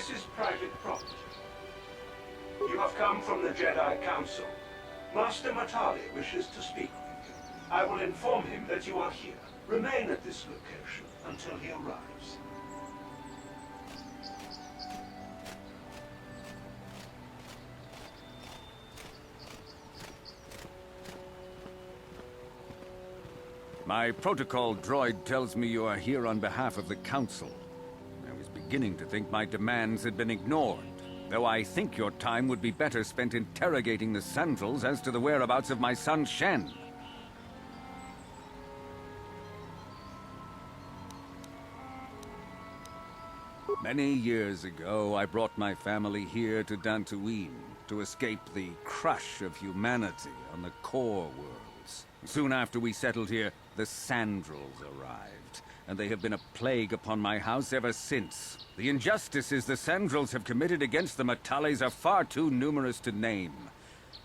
This is private property. You have come from the Jedi Council. Master Matali wishes to speak with you. I will inform him that you are here. Remain at this location until he arrives. My protocol droid tells me you are here on behalf of the Council. I was beginning to think my demands had been ignored, though I think your time would be better spent interrogating the Sandrals as to the whereabouts of my son Shen. Many years ago, I brought my family here to Dantooine to escape the crush of humanity on the core worlds. Soon after we settled here, the Sandrals arrived, and they have been a plague upon my house ever since. The injustices the Sandrals have committed against the Matalis are far too numerous to name.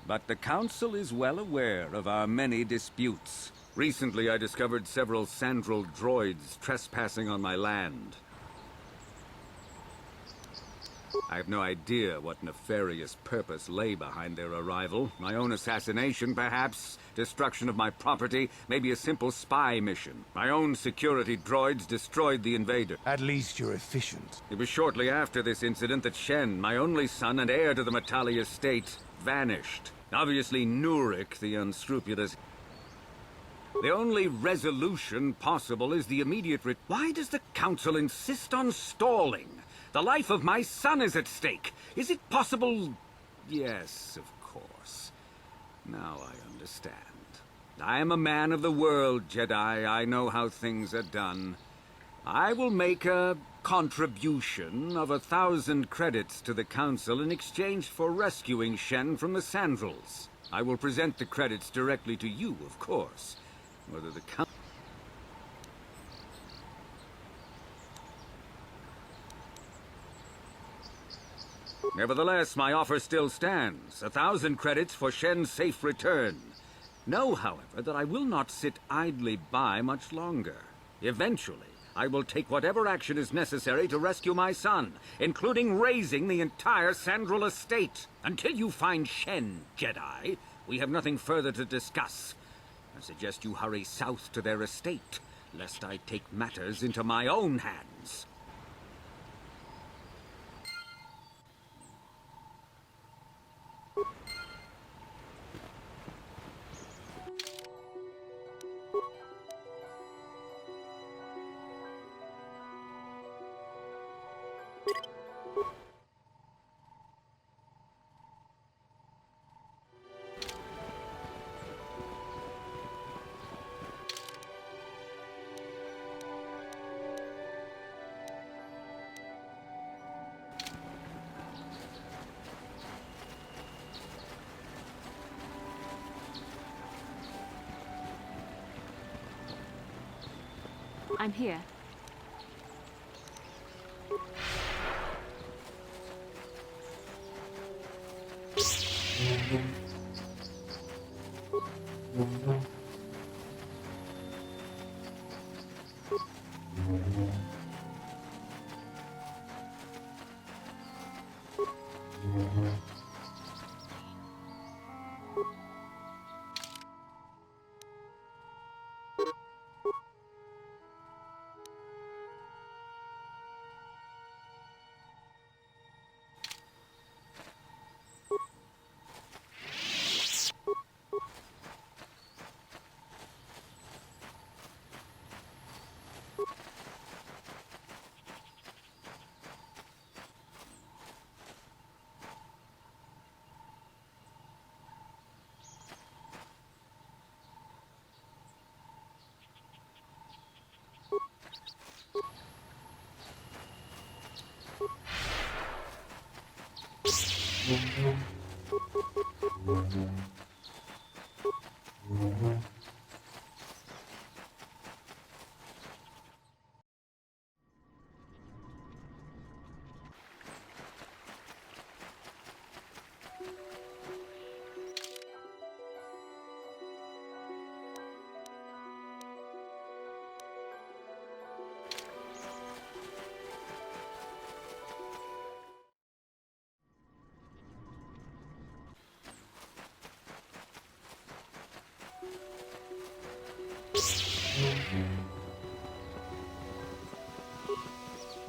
But the Council is well aware of our many disputes. Recently, I discovered several Sandral droids trespassing on my land. I have no idea what nefarious purpose lay behind their arrival. My own assassination, perhaps? Destruction of my property? Maybe a simple spy mission. My own security droids destroyed the invader. At least you're efficient. It was shortly after this incident that Shen, my only son and heir to the Matali estate, vanished. Obviously Nurik, the unscrupulous... The only resolution possible is the immediate Why does the Council insist on stalling? The life of my son is at stake. Is it possible? Yes, of course. Now I understand. I am a man of the world, Jedi. I know how things are done. I will make a contribution of 1,000 credits to the Council in exchange for rescuing Shen from the Sandrals. I will present the credits directly to you, of course. Whether the Council... Nevertheless, my offer still stands. 1,000 credits for Shen's safe return. Know, however, that I will not sit idly by much longer. Eventually, I will take whatever action is necessary to rescue my son, including razing the entire Sandral estate. Until you find Shen, Jedi, we have nothing further to discuss. I suggest you hurry south to their estate, lest I take matters into my own hands. I'm here.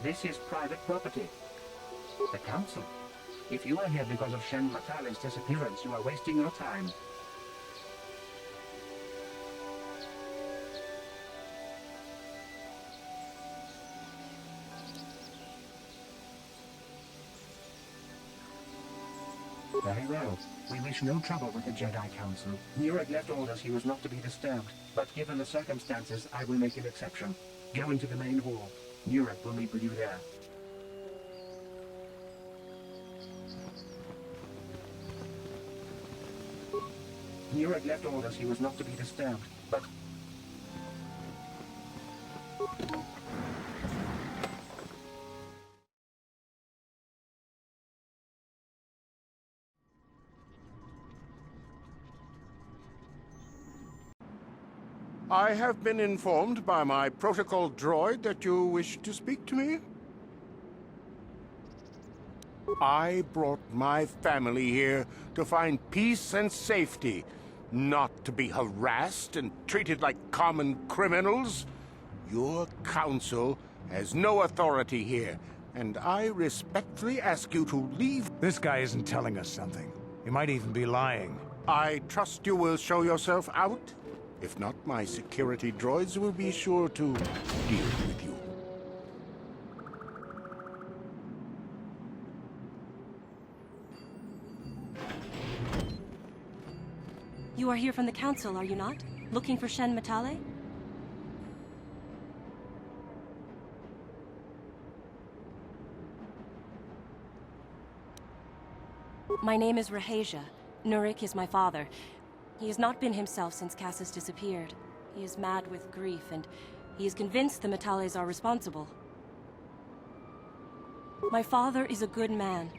This is private property. The Council. If you are here because of Shen Matale's disappearance, you are wasting your time. Very well. We wish no trouble with the Jedi Council. Nurek left orders he was not to be disturbed, but given the circumstances, I will make an exception. Go into the main hall. Nurek will meet with you there. Nurek left orders he was not to be disturbed, but... I have been informed by my protocol droid that you wish to speak to me. I brought my family here to find peace and safety, not to be harassed and treated like common criminals. Your council has no authority here, and I respectfully ask you to leave. This guy isn't telling us something. He might even be lying. I trust you will show yourself out. If not, my security droids will be sure to deal with you. You are here from the Council, are you not? Looking for Shen Matale? My name is Rahasia. Nurek is my father. He has not been himself since Cassis disappeared. He is mad with grief, and he is convinced the Matales are responsible. My father is a good man.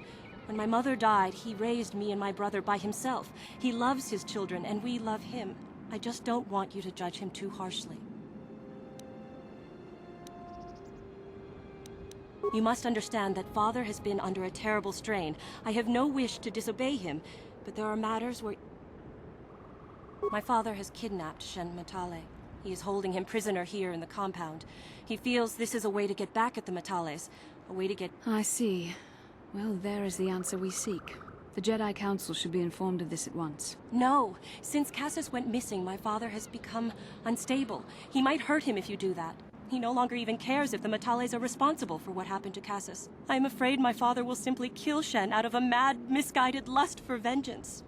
When my mother died, he raised me and my brother by himself. He loves his children, and we love him. I just don't want you to judge him too harshly. You must understand that Father has been under a terrible strain. I have no wish to disobey him, but there are matters where... My father has kidnapped Shen Matale. He is holding him prisoner here in the compound. He feels this is a way to get back at the Matales, a way to get... I see. Well, there is the answer we seek. The Jedi Council should be informed of this at once. No! Since Cassis went missing, my father has become unstable. He might hurt him if you do that. He no longer even cares if the Matales are responsible for what happened to Cassis. I am afraid my father will simply kill Shen out of a mad, misguided lust for vengeance.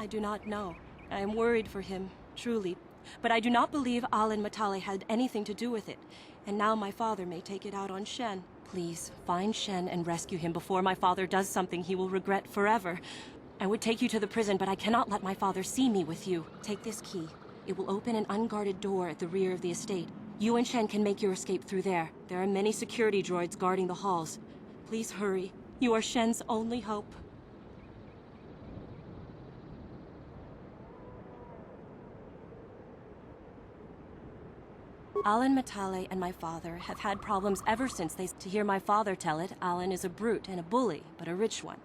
I do not know. I am worried for him, truly. But I do not believe Alan Matale had anything to do with it. And now my father may take it out on Shen. Please, find Shen and rescue him before my father does something he will regret forever. I would take you to the prison, but I cannot let my father see me with you. Take this key. It will open an unguarded door at the rear of the estate. You and Shen can make your escape through there. There are many security droids guarding the halls. Please hurry. You are Shen's only hope. Alan Matale and my father have had problems ever since to hear my father tell it, Alan is a brute and a bully, but a rich one.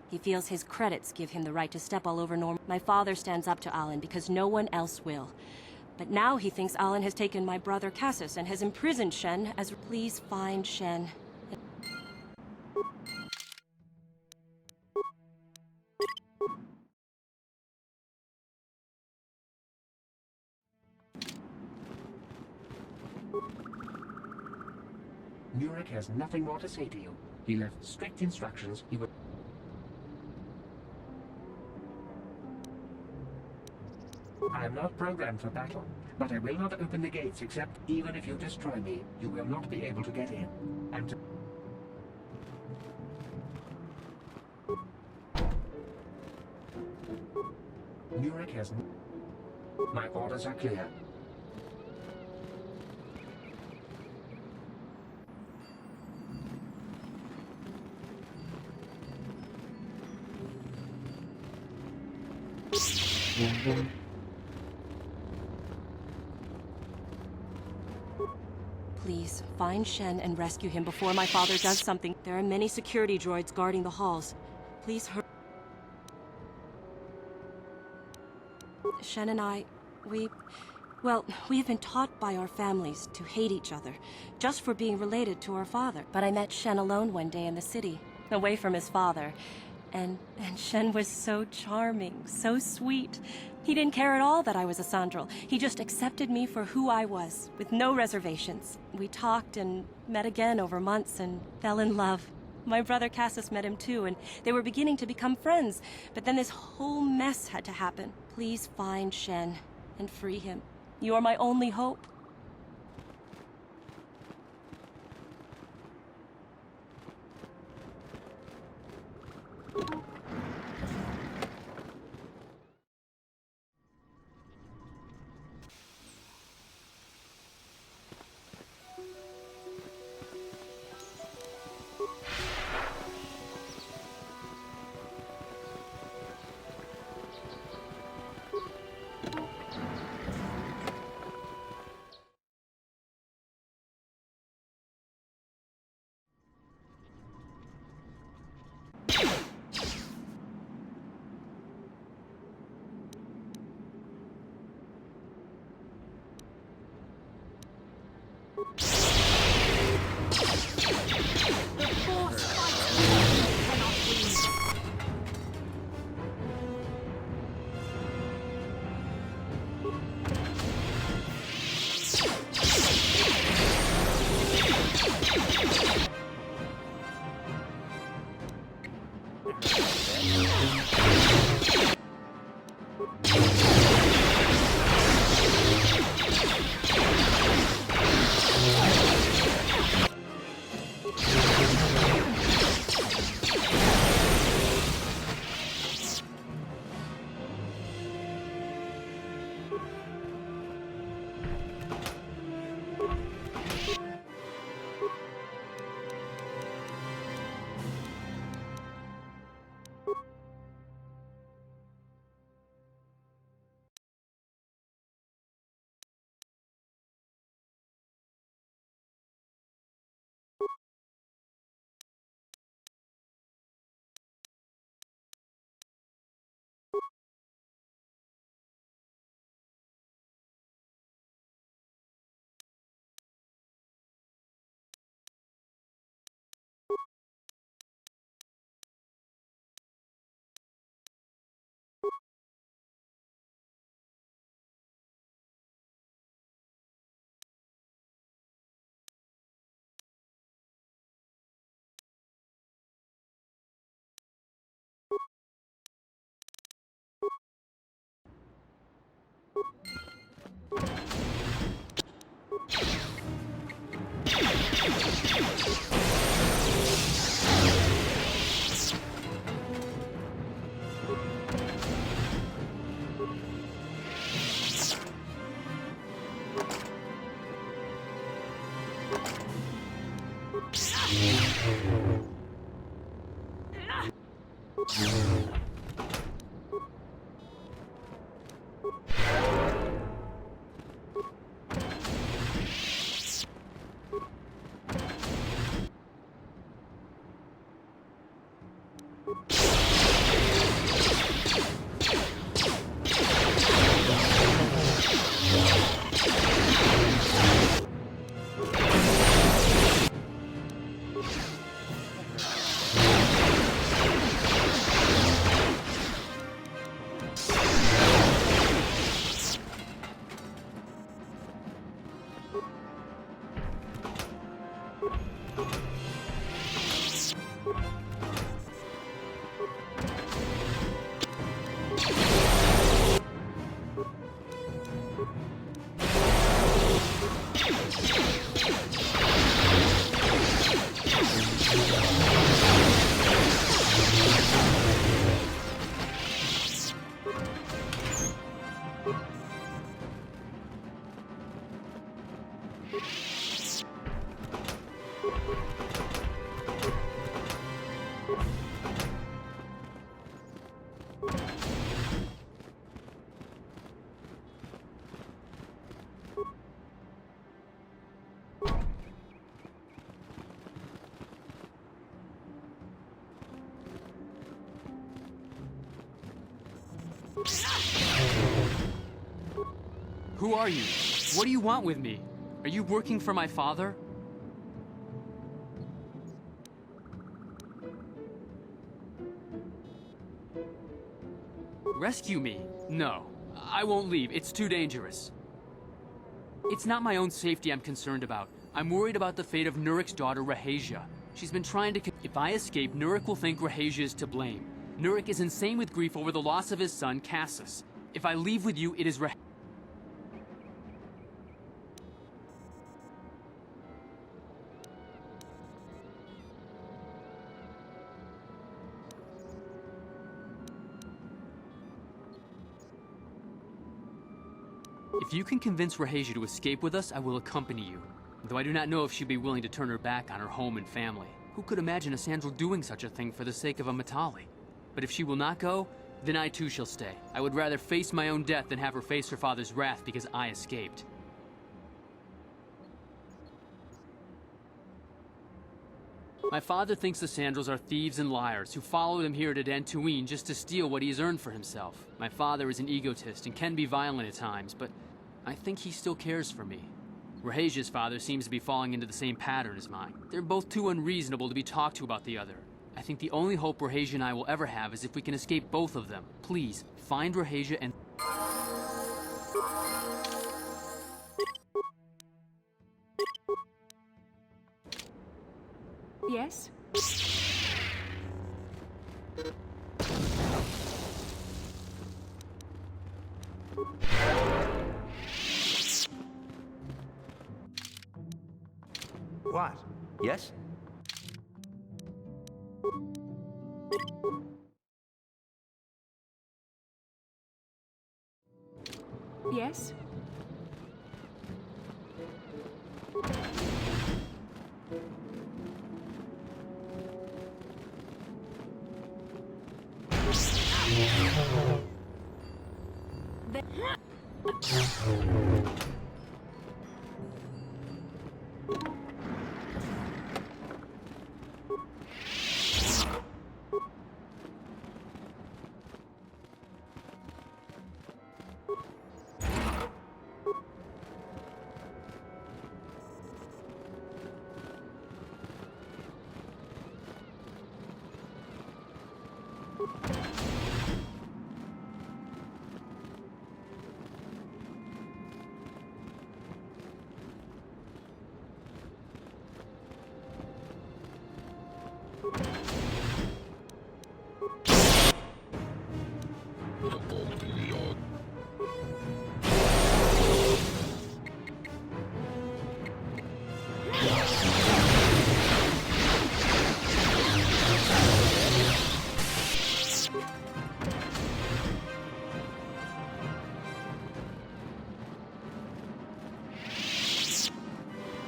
He feels his credits give him the right to step all over Norm. My father stands up to Alan because no one else will. But now he thinks Alan has taken my brother Cassis and has imprisoned Shen as... Please find Shen. Nurek has nothing more to say to you. He left strict instructions he would... I am not programmed for battle, but I will not open the gates except even if you destroy me, you will not be able to get in. And Nurek has... My orders are clear. Please, find Shen and rescue him before my father does something. There are many security droids guarding the halls. Please hurry. Shen and I, we have been taught by our families to hate each other, just for being related to our father. But I met Shen alone one day in the city, away from his father. And Shen was so charming, so sweet. He didn't care at all that I was a Sandral. He just accepted me for who I was, with no reservations. We talked and met again over months and fell in love. My brother Cassius met him too, and they were beginning to become friends. But then this whole mess had to happen. Please find Shen and free him. You are my only hope. Who are you? What do you want with me? Are you working for my father? Rescue me? No. I won't leave. It's too dangerous. It's not my own safety I'm concerned about. I'm worried about the fate of Nurik's daughter, Rahasia. She's been trying to... If I escape, Nurik will think Rahasia is to blame. Nurik is insane with grief over the loss of his son, Cassus. If I leave with you, it is If you can convince Rahasia to escape with us, I will accompany you. Though I do not know if she'd be willing to turn her back on her home and family. Who could imagine a Sandral doing such a thing for the sake of a Matali? But if she will not go, then I too shall stay. I would rather face my own death than have her face her father's wrath because I escaped. My father thinks the Sandrals are thieves and liars who followed him here to Dantooine just to steal what he has earned for himself. My father is an egotist and can be violent at times, but I think he still cares for me. Rahasia's father seems to be falling into the same pattern as mine. They're both too unreasonable to be talked to about the other. I think the only hope Rahasia and I will ever have is if we can escape both of them. Please, find Rahasia and... Yes? What? Yes? Yes?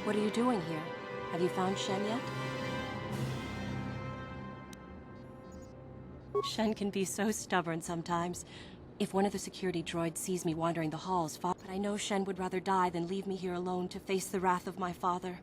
What are you doing here? Have you found Shen yet? Shen can be so stubborn sometimes. If one of the security droids sees me wandering the halls, but I know Shen would rather die than leave me here alone to face the wrath of my father.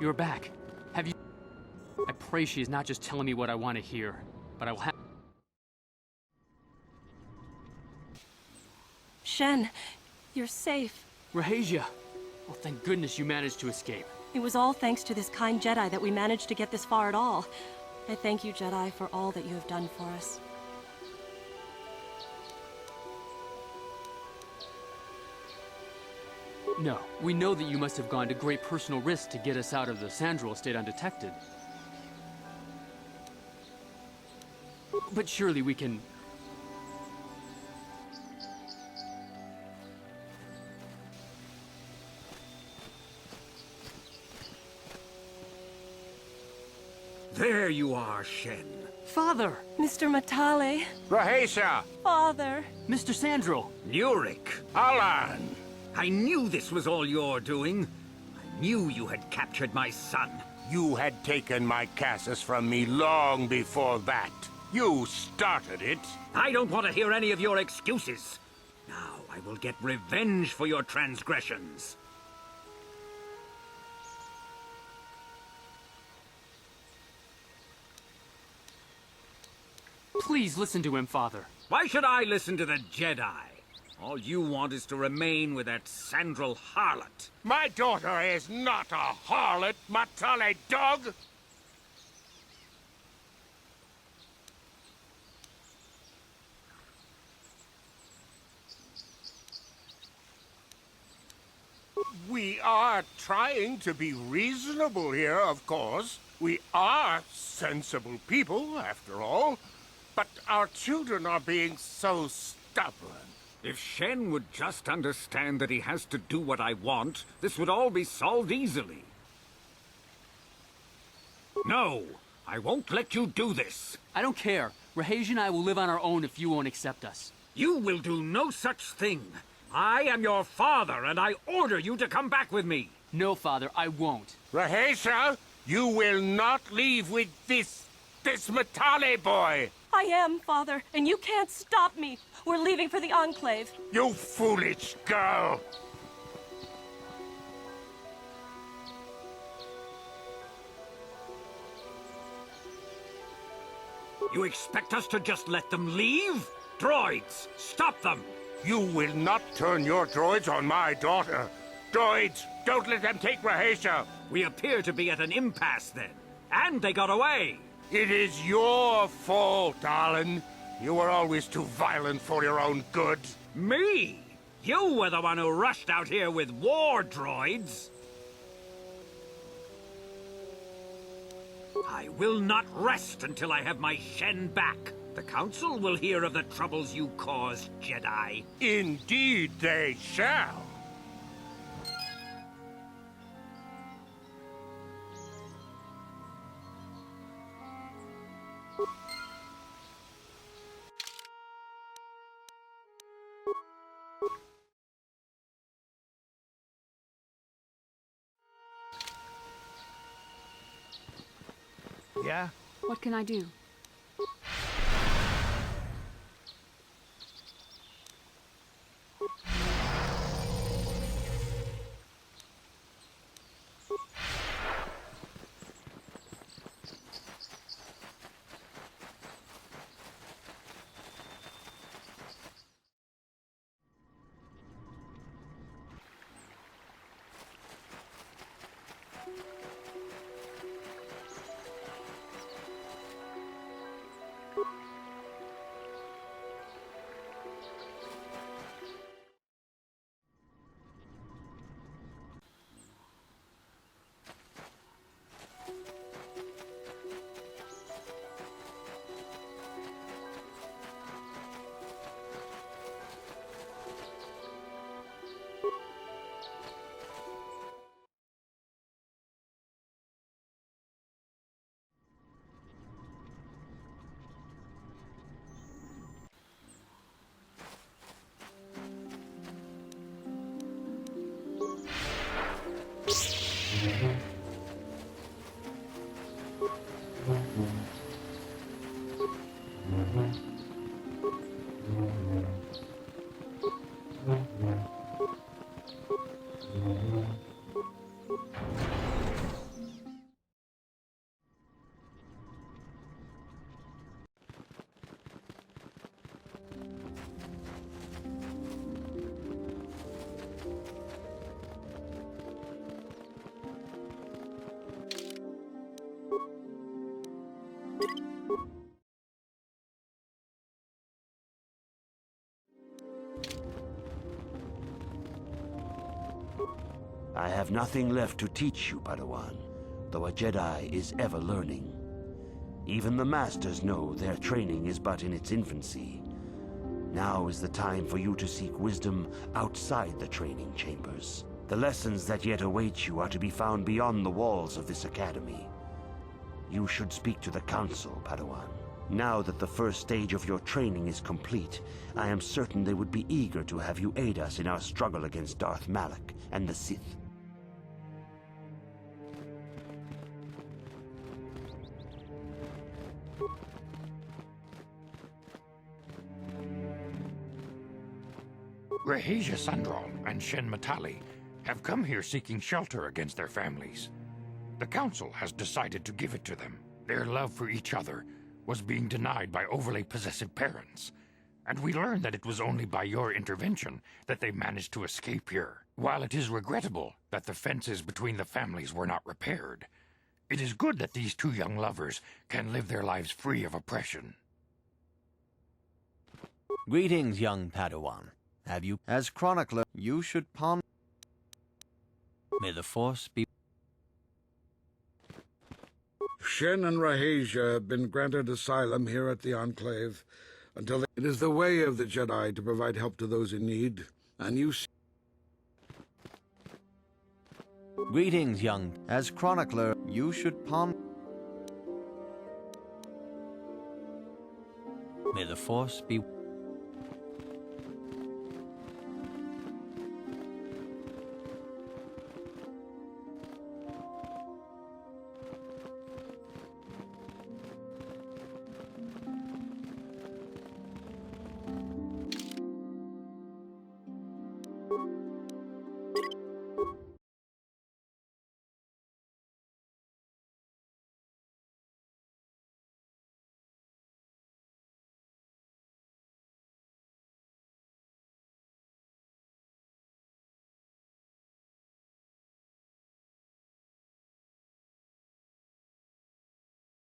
You're back. Have you... I pray she is not just telling me what I want to hear, but I will have... Shen, you're safe. Rahasia! Well, thank goodness you managed to escape. It was all thanks to this kind Jedi that we managed to get this far at all. I thank you, Jedi, for all that you have done for us. No, we know that you must have gone to great personal risk to get us out of the Sandral estate undetected. But surely we can... There you are, Shen. Father! Mr. Matale. Rahesia! Father. Mr. Sandral! Nurik! Alan! I knew this was all your doing. I knew you had captured my son. You had taken my Cassus from me long before that. You started it. I don't want to hear any of your excuses. Now I will get revenge for your transgressions. Please listen to him, Father. Why should I listen to the Jedi? All you want is to remain with that Sandral harlot. My daughter is not a harlot, Matale dog! We are trying to be reasonable here, of course. We are sensible people, after all. But our children are being so stubborn. If Shen would just understand that he has to do what I want, this would all be solved easily. No, I won't let you do this. I don't care. Rahesia and I will live on our own if you won't accept us. You will do no such thing. I am your father, and I order you to come back with me. No, Father, I won't. Rahesia, you will not leave with this Matale boy. I am, Father, and you can't stop me. We're leaving for the Enclave. You foolish girl. You expect us to just let them leave? Droids, stop them! You will not turn your droids on my daughter. Droids, don't let them take Rahesia. We appear to be at an impasse then. And they got away. It is your fault, Alan. You were always too violent for your own good. Me? You were the one who rushed out here with war droids. I will not rest until I have my Shen back. The Council will hear of the troubles you caused, Jedi. Indeed they shall. Yeah? What can I do? I have nothing left to teach you, Padawan, though a Jedi is ever learning. Even the Masters know their training is but in its infancy. Now is the time for you to seek wisdom outside the training chambers. The lessons that yet await you are to be found beyond the walls of this academy. You should speak to the Council, Padawan. Now that the first stage of your training is complete, I am certain they would be eager to have you aid us in our struggle against Darth Malak and the Sith. Rahesia Sandral and Shen Matali have come here seeking shelter against their families. The Council has decided to give it to them. Their love for each other was being denied by overly possessive parents, and we learned that it was only by your intervention that they managed to escape here. While it is regrettable that the fences between the families were not repaired, it is good that these two young lovers can live their lives free of oppression. Greetings, young Padawan. Have you, as chronicler, you should palm... May the Force be... Shen and Rahesia have been granted asylum here at the Enclave until it is the way of the Jedi to provide help to those in need, and you... Greetings, young... As chronicler, you should palm... May the Force be...